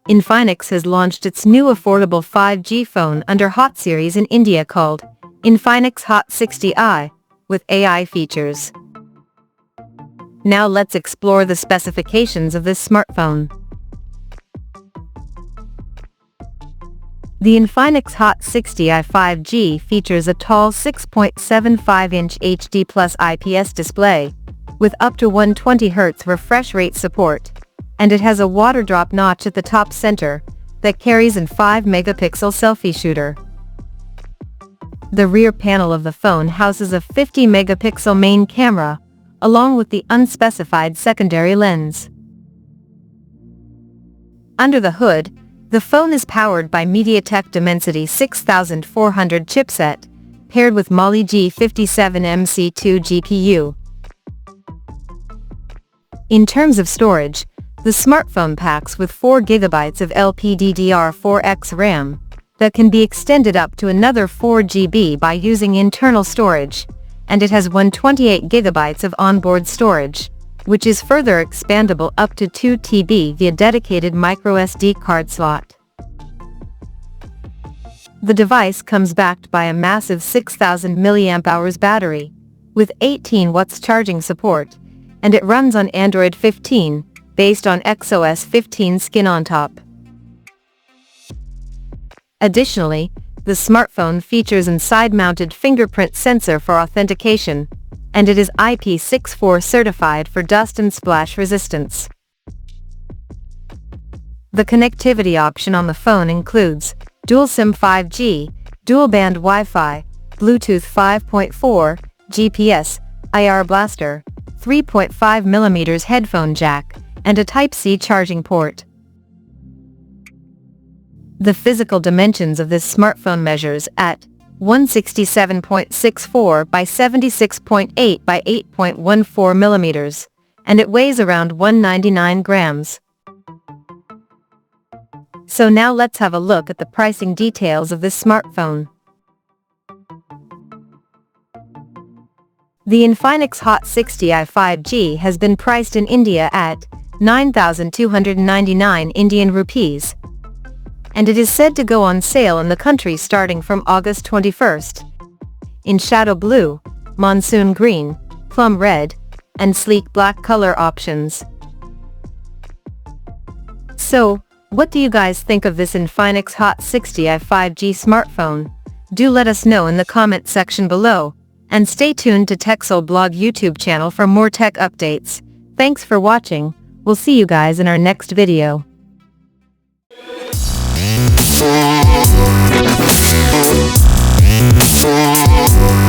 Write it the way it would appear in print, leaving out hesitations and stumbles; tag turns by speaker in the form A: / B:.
A: Infinix has launched its new affordable 5G phone under Hot series in India called Infinix Hot 60i, with AI features. Now let's explore the specifications of this smartphone. The Infinix Hot 60i 5G features a tall 6.75-inch HD Plus IPS display, with up to 120 Hz refresh rate support, and it has a water drop notch at the top center that carries an 5-megapixel selfie shooter. The rear panel of the phone houses a 50-megapixel main camera, along with the unspecified secondary lens. Under the hood, the phone is powered by MediaTek Dimensity 6400 chipset, paired with Mali G57MC2 GPU. In terms of storage, the smartphone packs with 4GB of LPDDR4X RAM that can be extended up to another 4GB by using internal storage, and it has 128GB of onboard storage, which is further expandable up to 2TB via dedicated microSD card slot. The device comes backed by a massive 6000 mAh battery, with 18 watts charging support, and it runs on Android 15, based on XOS 15 Skin on top. Additionally, the smartphone features a side-mounted fingerprint sensor for authentication, and it is IP64 certified for dust and splash resistance. The connectivity option on the phone includes dual SIM 5G, dual-band Wi-Fi, Bluetooth 5.4, GPS, IR blaster, 3.5mm headphone jack, and a Type-C charging port. The physical dimensions of this smartphone measures at 167.64 by 76.8 by 8.14 millimeters, and it weighs around 199 grams. So now let's have a look at the pricing details of this smartphone. The Infinix Hot 60i 5G has been priced in India at 9,299 Indian rupees, and it is said to go on sale in the country starting from August 21st, in shadow blue, monsoon green, plum red, and sleek black color options. So, what do you guys think of this Infinix Hot 60i 5G smartphone? Do let us know in the comment section below, and stay tuned to TechSole Blog YouTube channel for more tech updates. Thanks for watching. We'll see you guys in our next video.
B: Yeah.